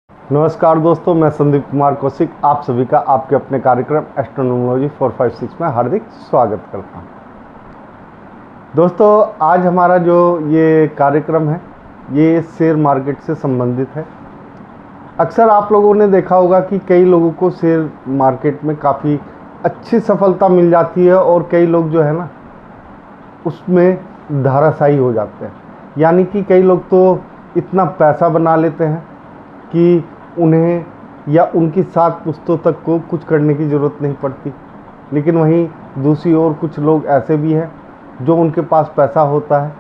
नमस्कार दोस्तों, मैं संदीप कुमार कौशिक आप सभी का आपके अपने कार्यक्रम एस्ट्रोनोमोलॉजी 456 में हार्दिक स्वागत करता हूं। दोस्तों, आज हमारा जो ये कार्यक्रम है ये शेयर मार्केट से संबंधित है। अक्सर आप लोगों ने देखा होगा कि कई लोगों को शेयर मार्केट में काफ़ी अच्छी सफलता मिल जाती है और कई लोग जो है ना उसमें धराशायी हो जाते हैं। यानी कि कई लोग तो इतना पैसा बना लेते हैं कि उन्हें या उनकी 7 पुश्तों तक को कुछ करने की ज़रूरत नहीं पड़ती। लेकिन वहीं दूसरी ओर कुछ लोग ऐसे भी हैं जो उनके पास पैसा होता है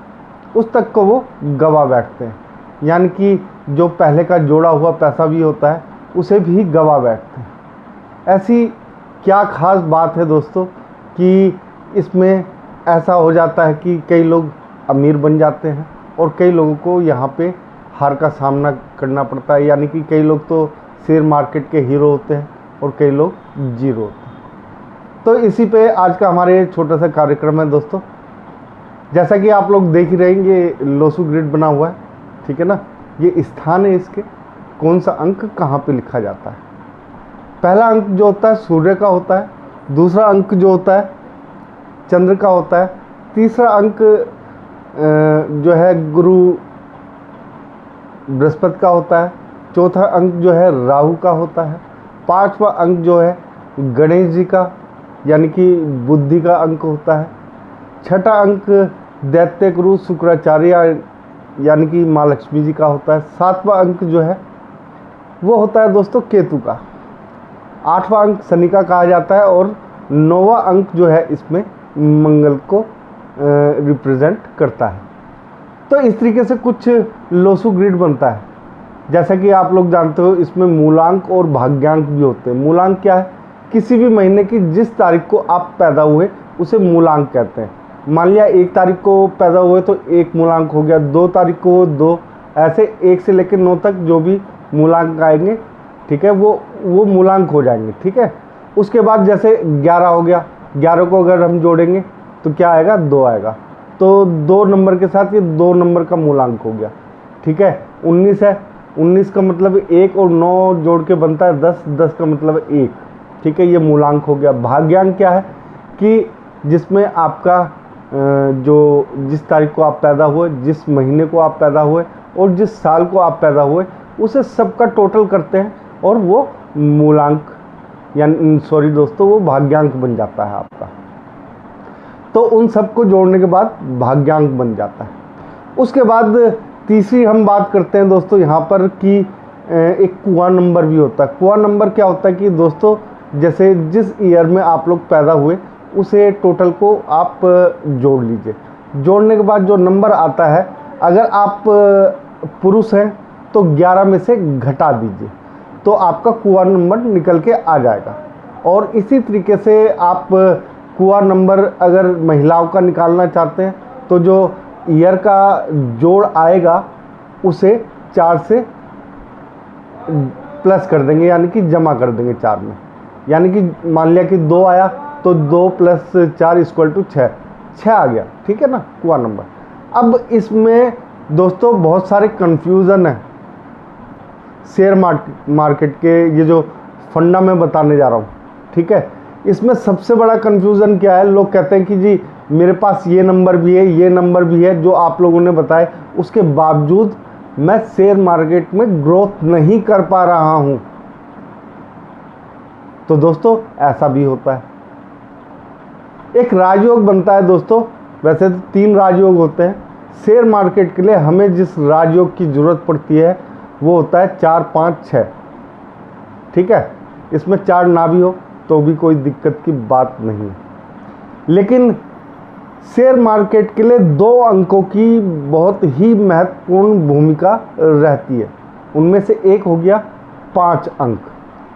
उस तक को वो गवा बैठते हैं। यानी कि जो पहले का जोड़ा हुआ पैसा भी होता है उसे भी गवा बैठते हैं। ऐसी क्या ख़ास बात है दोस्तों कि इसमें ऐसा हो जाता है कि कई लोग अमीर बन जाते हैं और कई लोगों को यहाँ पे हार का सामना करना पड़ता है। यानी कि कई लोग तो शेयर मार्केट के हीरो होते हैं और कई लोग जीरो होते हैं। तो इसी पे आज का हमारे छोटा सा कार्यक्रम है दोस्तों। जैसा कि आप लोग देख ही रहेंगे, लोसू ग्रिड बना हुआ है, ठीक है ना। ये स्थान है, इसके कौन सा अंक कहाँ पे लिखा जाता है। पहला अंक जो होता है सूर्य का होता है, दूसरा अंक जो होता है चंद्र का होता है, तीसरा अंक जो है गुरु बृहस्पति का होता है, चौथा अंक जो है राहु का होता है, पांचवा अंक जो है गणेश जी का यानी कि बुद्धि का अंक होता है, छठा अंक दैत्य गुरु शुक्राचार्य यानी कि माँ लक्ष्मी जी का होता है, सातवां अंक जो है वो होता है दोस्तों केतु का, आठवां अंक शनि का कहा जाता है और नौवां अंक जो है इसमें मंगल को रिप्रेजेंट करता है। तो इस तरीके से कुछ लोसू ग्रिड बनता है। जैसा कि आप लोग जानते हो इसमें मूलांक और भाग्यांक भी होते हैं। मूलांक क्या है? किसी भी महीने की जिस तारीख को आप पैदा हुए उसे मूलांक कहते हैं। मान लिया 1 तारीख को पैदा हुए तो 1 मूलांक हो गया, 2 तारीख को 2, ऐसे 1 से लेकर 9 तक जो भी मूलांक आएंगे, ठीक है, वो मूलांक हो जाएंगे, ठीक है। उसके बाद जैसे 11 हो गया, 11 को अगर हम जोड़ेंगे तो क्या आएगा? 2 आएगा। तो 2 नंबर के साथ ये 2 नंबर का मूलांक हो गया, ठीक है। 19 है, 19 का मतलब 1 और 9 जोड़ के बनता है 10, 10 का मतलब 1, ठीक है, ये मूलांक हो गया। भाग्यांक क्या है कि जिसमें आपका जो जिस तारीख को आप पैदा हुए, जिस महीने को आप पैदा हुए और जिस साल को आप पैदा हुए उसे सबका टोटल करते हैं और वो मूलांक यानी सॉरी दोस्तों वो भाग्यांक बन जाता है आपका। तो उन सबको जोड़ने के बाद भाग्यांक बन जाता है। उसके बाद तीसरी हम बात करते हैं दोस्तों यहाँ पर कि एक कुआं नंबर भी होता है। कुआं नंबर क्या होता है कि दोस्तों जैसे जिस ईयर में आप लोग पैदा हुए उसे टोटल को आप जोड़ लीजिए। जोड़ने के बाद जो नंबर आता है, अगर आप पुरुष हैं तो 11 में से घटा दीजिए तो आपका कुआं नंबर निकल के आ जाएगा। और इसी तरीके से आप कुआं नंबर अगर महिलाओं का निकालना चाहते हैं तो जो ईयर का जोड़ आएगा उसे 4 से प्लस कर देंगे यानी कि जमा कर देंगे 4 में। यानी कि मान लिया कि 2 आया तो 2 + 4 = 6, 6 आ गया, ठीक है ना, कुआं नंबर। अब इसमें दोस्तों बहुत सारे कन्फ्यूज़न है शेयर मार्केट के, ये जो फंडा मैं बताने जा रहा हूँ, ठीक है। इसमें सबसे बड़ा कन्फ्यूज़न क्या है? लोग कहते हैं कि जी मेरे पास ये नंबर भी है, ये नंबर भी है जो आप लोगों ने बताए, उसके बावजूद मैं शेयर मार्केट में ग्रोथ नहीं कर पा रहा हूँ। तो दोस्तों ऐसा भी होता है। एक राजयोग बनता है दोस्तों, वैसे तो 3 राजयोग होते हैं। शेयर मार्केट के लिए हमें जिस राजयोग की ज़रूरत पड़ती है वो होता है 4, 5, 6, ठीक है। इसमें 4 ना भी हो तो भी कोई दिक्कत की बात नहीं। लेकिन शेयर मार्केट के लिए 2 अंकों की बहुत ही महत्वपूर्ण भूमिका रहती है। उनमें से एक हो गया 5 अंक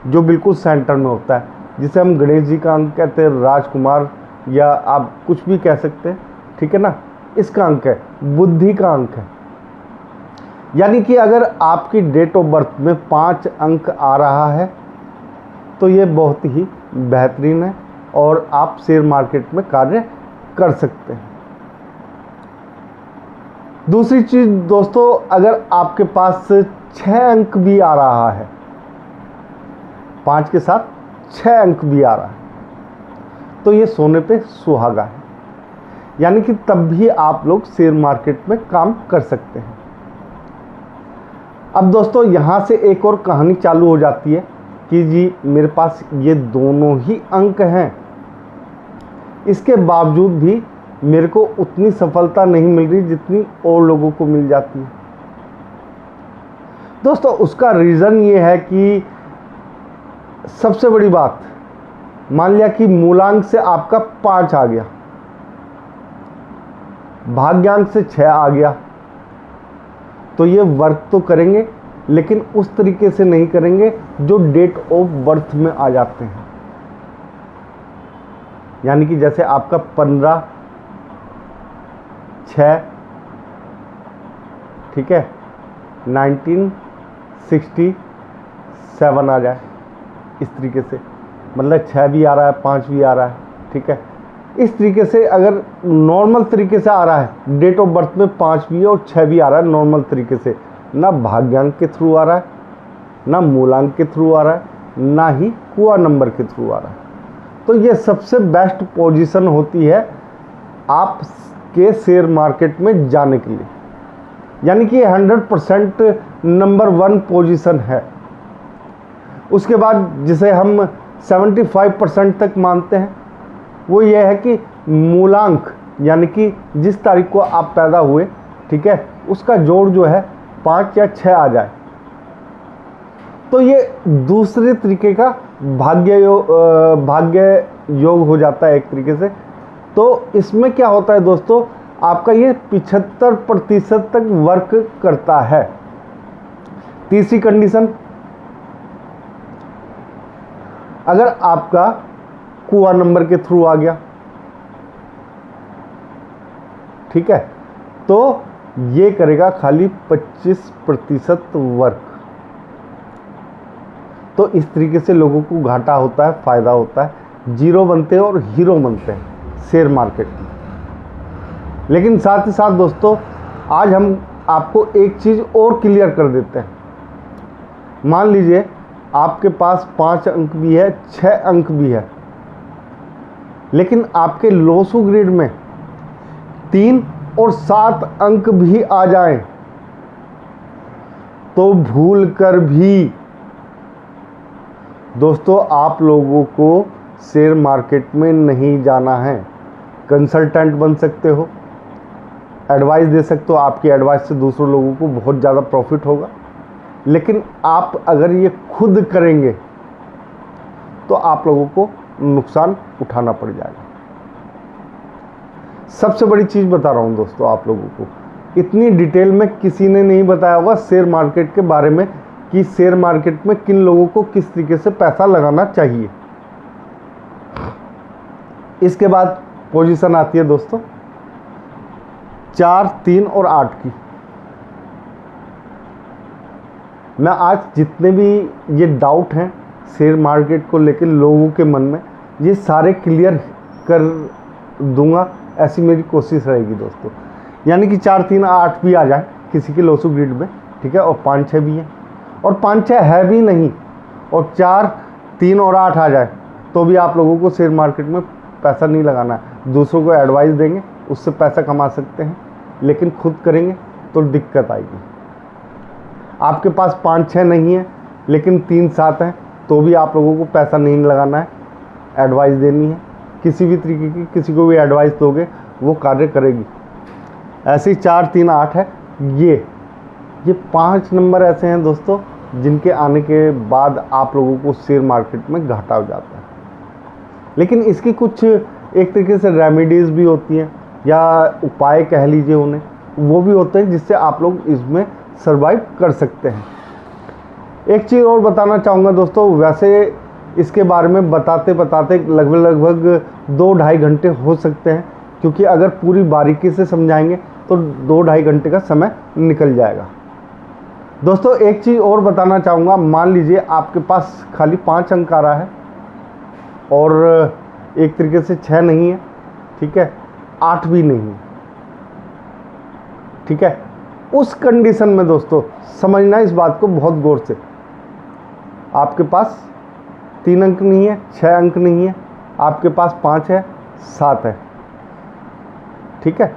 जो बिल्कुल सेंटर में होता है, जिसे हम गणेश जी का अंक कहते हैं, राजकुमार या आप कुछ भी कह सकते हैं, ठीक है ना। इसका अंक है, बुद्धि का अंक है। यानी कि अगर आपकी डेट ऑफ बर्थ में 5 अंक आ रहा है तो ये बहुत ही बेहतरीन है और आप शेयर मार्केट में कार्य कर सकते हैं। दूसरी चीज़ दोस्तों, अगर आपके पास 6 अंक भी आ रहा है, 5 के साथ 6 अंक भी आ रहा है, तो ये सोने पे सुहागा है। यानी कि तब भी आप लोग शेयर मार्केट में काम कर सकते हैं। अब दोस्तों यहाँ से एक और कहानी चालू हो जाती है कि जी मेरे पास ये दोनों ही अंक हैं, इसके बावजूद भी मेरे को उतनी सफलता नहीं मिल रही जितनी और लोगों को मिल जाती है। दोस्तों उसका रीज़न ये है कि सबसे बड़ी बात, मान लिया कि मूलांक से आपका 5 आ गया, भाग्यांक से 6 आ गया, तो ये वर्क तो करेंगे लेकिन उस तरीके से नहीं करेंगे जो डेट ऑफ बर्थ में आ जाते हैं। यानी कि जैसे आपका 15/6, ठीक है, 1967 आ जाए, इस तरीके से, मतलब 6 भी आ रहा है, 5 भी आ रहा है, ठीक है। इस तरीके से अगर नॉर्मल तरीके से आ रहा है, डेट ऑफ बर्थ में 5 भी है और 6 भी आ रहा है नॉर्मल तरीके से, ना भाग्यांक के थ्रू आ रहा है, ना मूलांक के थ्रू आ रहा है, ना ही कुआ नंबर के थ्रू आ रहा है, तो ये सबसे बेस्ट पोजीशन होती है आप के शेयर मार्केट में जाने के लिए। यानी कि 100% नंबर 1 पोजीशन है। उसके बाद जिसे हम 75% तक मानते हैं, वो ये है कि मूलांक, यानी कि जिस तारीख को आप पैदा हुए, ठीक है, उसका जोड़ जो है 5 या 6 आ जाए, तो ये दूसरे तरीके का भाग्य योग हो जाता है एक तरीके से। तो इसमें क्या होता है दोस्तों, आपका ये 75% तक वर्क करता है। तीसरी कंडीशन, अगर आपका कुआ नंबर के थ्रू आ गया, ठीक है, तो ये करेगा खाली 25% वर्क। तो इस तरीके से लोगों को घाटा होता है, फायदा होता है, जीरो बनते हैं और हीरो बनते हैं शेयर मार्केट में। लेकिन साथ ही साथ दोस्तों, आज हम आपको एक चीज़ और क्लियर कर देते हैं। मान लीजिए आपके पास 5 अंक भी है, 6 अंक भी है, लेकिन आपके लोसू ग्रिड में 3 और 7 अंक भी आ जाएं, तो भूल कर भी दोस्तों आप लोगों को शेयर मार्केट में नहीं जाना है। कंसल्टेंट बन सकते हो, एडवाइस दे सकते हो, आपकी एडवाइस से दूसरों लोगों को बहुत ज़्यादा प्रॉफिट होगा। लेकिन आप अगर ये खुद करेंगे तो आप लोगों को नुकसान उठाना पड़ जाएगा। सबसे बड़ी चीज़ बता रहा हूँ दोस्तों आप लोगों को, इतनी डिटेल में किसी ने नहीं बताया होगा शेयर मार्केट के बारे में कि शेयर मार्केट में किन लोगों को किस तरीके से पैसा लगाना चाहिए। इसके बाद पोजीशन आती है दोस्तों 4, 3 और 8 की। मैं आज जितने भी ये डाउट हैं शेयर मार्केट को लेकर लोगों के मन में, ये सारे क्लियर कर दूंगा, ऐसी मेरी कोशिश रहेगी दोस्तों। यानी कि 4, 3, 8 भी आ जाए किसी के लोसू ग्रिड में, ठीक है, और 5, 6 भी है, और 5, 6 है भी नहीं और 4, 3 और 8 आ जाए, तो भी आप लोगों को शेयर मार्केट में पैसा नहीं लगाना है। दूसरों को एडवाइस देंगे, उससे पैसा कमा सकते हैं, लेकिन खुद करेंगे तो दिक्कत आएगी। आपके पास 5, 6 नहीं है लेकिन 3, 7 है, तो भी आप लोगों को पैसा नहीं लगाना है, एडवाइस देनी है। किसी भी तरीके की किसी को भी एडवाइस दोगे वो कार्य करेगी। ऐसे ही 4, 3, 8 है, ये 5 नंबर ऐसे हैं दोस्तों जिनके आने के बाद आप लोगों को शेयर मार्केट में घाटा हो जाता है। लेकिन इसकी कुछ एक तरीके से रेमेडीज़ भी होती हैं, या उपाय कह लीजिए उन्हें, वो भी होते हैं जिससे आप लोग इसमें सर्वाइव कर सकते हैं। एक चीज़ और बताना चाहूँगा दोस्तों, वैसे इसके बारे में बताते बताते लगभग 2-2.5 घंटे हो सकते हैं, क्योंकि अगर पूरी बारीकी से समझाएंगे तो 2-2.5 घंटे का समय निकल जाएगा। दोस्तों एक चीज़ और बताना चाहूँगा, मान लीजिए आपके पास खाली 5 अंक आ रहा है और एक तरीके से 6 नहीं है, ठीक है, 8 भी नहीं है, ठीक है, उस कंडीशन में दोस्तों समझना इस बात को बहुत गौर से, आपके पास 3 अंक नहीं है, 6 अंक नहीं है, आपके पास 5 है, 7 है, ठीक है।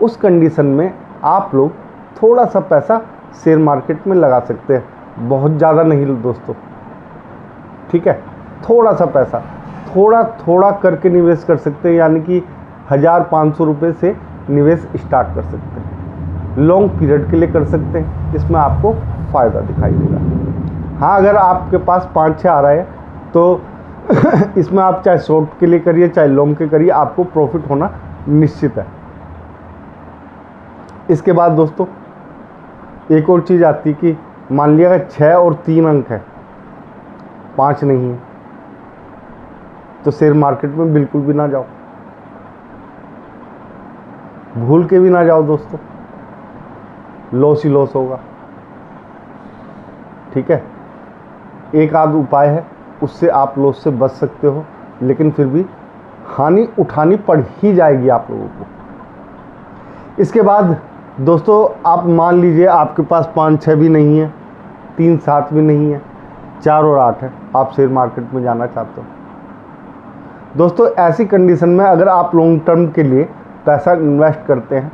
उस कंडीशन में आप लोग थोड़ा सा पैसा शेयर मार्केट में लगा सकते हैं, बहुत ज़्यादा नहीं दोस्तों, ठीक है। थोड़ा सा पैसा थोड़ा थोड़ा करके निवेश कर सकते हैं, यानी कि 1500 रुपये से निवेश स्टार्ट कर सकते हैं, लॉन्ग पीरियड के लिए कर सकते हैं, इसमें आपको फ़ायदा दिखाई देगा। हाँ, अगर आपके पास 5-6 आ रहा है तो इसमें आप चाहे शॉर्ट के लिए करिए चाहे लॉन्ग के करिए, आपको प्रॉफिट होना निश्चित है। इसके बाद दोस्तों एक और चीज़ आती है कि मान लिया अगर 6 और 3 अंक है, 5 नहीं है, तो शेयर मार्केट में बिल्कुल भी ना जाओ, भूल के भी ना जाओ दोस्तों, लॉस ही लॉस होगा, ठीक है। एक आध उपाय है, उससे आप लॉस से बच सकते हो, लेकिन फिर भी हानि उठानी पड़ ही जाएगी आप लोगों को। इसके बाद दोस्तों आप मान लीजिए आपके पास 5-6 भी नहीं है, 3-7 भी नहीं है, 4 और 8 है, आप शेयर मार्केट में जाना चाहते हो दोस्तों, ऐसी कंडीशन में अगर आप लॉन्ग टर्म के लिए पैसा इन्वेस्ट करते हैं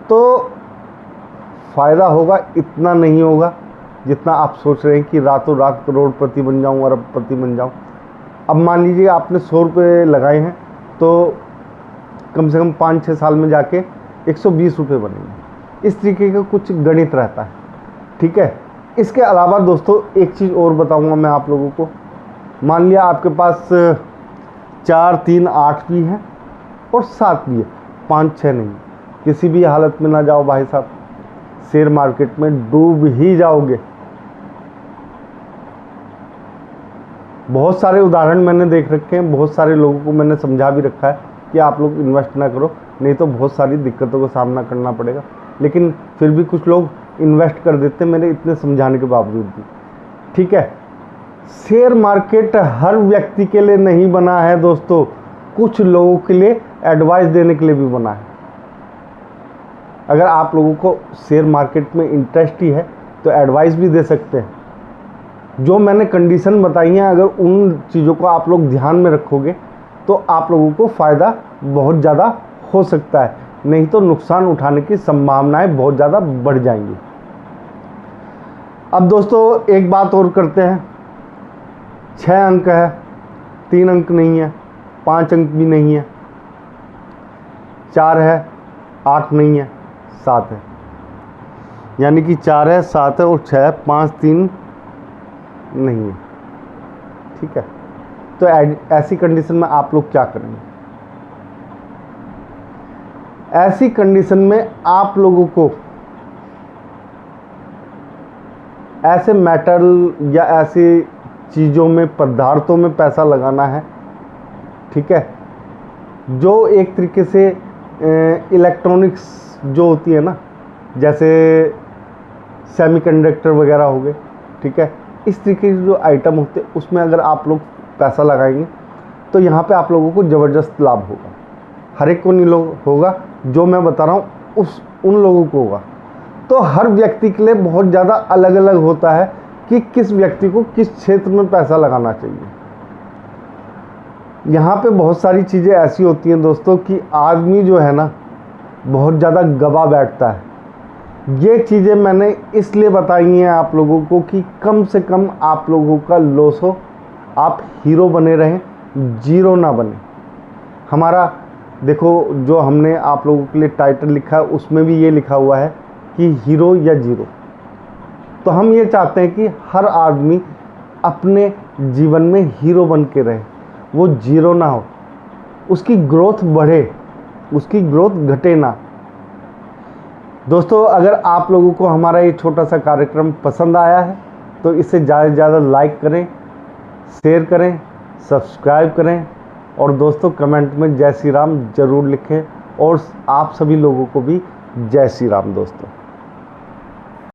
तो फ़ायदा होगा, इतना नहीं होगा जितना आप सोच रहे हैं कि रातों रात करोड़पति बन जाऊं, अरबपति बन जाऊं। अब मान लीजिए आपने 100 रुपये लगाए हैं तो कम से कम 5-6 साल में जाके 120 रुपये बनेंगे। इस तरीके का कुछ गणित रहता है, ठीक है। इसके अलावा दोस्तों एक चीज़ और बताऊंगा मैं आप लोगों को। मान लिया आपके पास 4, 3, 8 भी है और 7 भी है, 5-6 नहीं, किसी भी हालत में ना जाओ भाई साहब, शेयर मार्केट में डूब ही जाओगे। बहुत सारे उदाहरण मैंने देख रखे हैं, बहुत सारे लोगों को मैंने समझा भी रखा है कि आप लोग इन्वेस्ट ना करो, नहीं तो बहुत सारी दिक्कतों का सामना करना पड़ेगा। लेकिन फिर भी कुछ लोग इन्वेस्ट कर देते हैं मेरे इतने समझाने के बावजूद भी, ठीक है। शेयर मार्केट हर व्यक्ति के लिए नहीं बना है दोस्तों, कुछ लोगों के लिए एडवाइस देने के लिए भी बना है। अगर आप लोगों को शेयर मार्केट में इंटरेस्ट ही है तो एडवाइस भी दे सकते हैं। जो मैंने कंडीशन बताई हैं, अगर उन चीज़ों को आप लोग ध्यान में रखोगे तो आप लोगों को फ़ायदा बहुत ज़्यादा हो सकता है, नहीं तो नुकसान उठाने की संभावनाएं बहुत ज़्यादा बढ़ जाएंगी। अब दोस्तों एक बात और करते हैं, 6 अंक है, 3 अंक नहीं है, 5 अंक भी नहीं है, 4 है, 8 नहीं है, 7 है, यानी कि 4 है, 7 है और 6 है, 5, 3 नहीं है, ठीक है। तो ऐसी कंडीशन में आप लोग क्या करेंगे? ऐसी कंडीशन में आप लोगों को ऐसे मेटल या ऐसी चीज़ों में, पदार्थों में पैसा लगाना है, ठीक है, जो एक तरीके से इलेक्ट्रॉनिक्स जो होती है ना, जैसे सेमीकंडक्टर वगैरह हो गए, ठीक है, इस तरीके के जो आइटम होते हैं उसमें अगर आप लोग पैसा लगाएंगे तो यहाँ पे आप लोगों को ज़बरदस्त लाभ होगा। हर एक को नहीं होगा, जो मैं बता रहा हूँ उन लोगों को होगा। तो हर व्यक्ति के लिए बहुत ज़्यादा अलग अलग होता है कि किस व्यक्ति को किस क्षेत्र में पैसा लगाना चाहिए। यहाँ पे बहुत सारी चीज़ें ऐसी होती हैं दोस्तों कि आदमी जो है ना बहुत ज़्यादा गवा बैठता है। ये चीज़ें मैंने इसलिए बताई हैं आप लोगों को कि कम से कम आप लोगों का लॉस हो, आप हीरो बने रहें, जीरो ना बने। हमारा देखो जो हमने आप लोगों के लिए टाइटल लिखा है उसमें भी ये लिखा हुआ है कि हीरो या जीरो। तो हम ये चाहते हैं कि हर आदमी अपने जीवन में हीरो बन के रहे, वो जीरो ना हो, उसकी ग्रोथ बढ़े, उसकी ग्रोथ घटे ना। दोस्तों अगर आप लोगों को हमारा ये छोटा सा कार्यक्रम पसंद आया है तो इसे ज़्यादा से ज़्यादा लाइक करें, शेयर करें, सब्सक्राइब करें और दोस्तों कमेंट में जय श्री राम ज़रूर लिखें और आप सभी लोगों को भी जय श्री राम दोस्तों।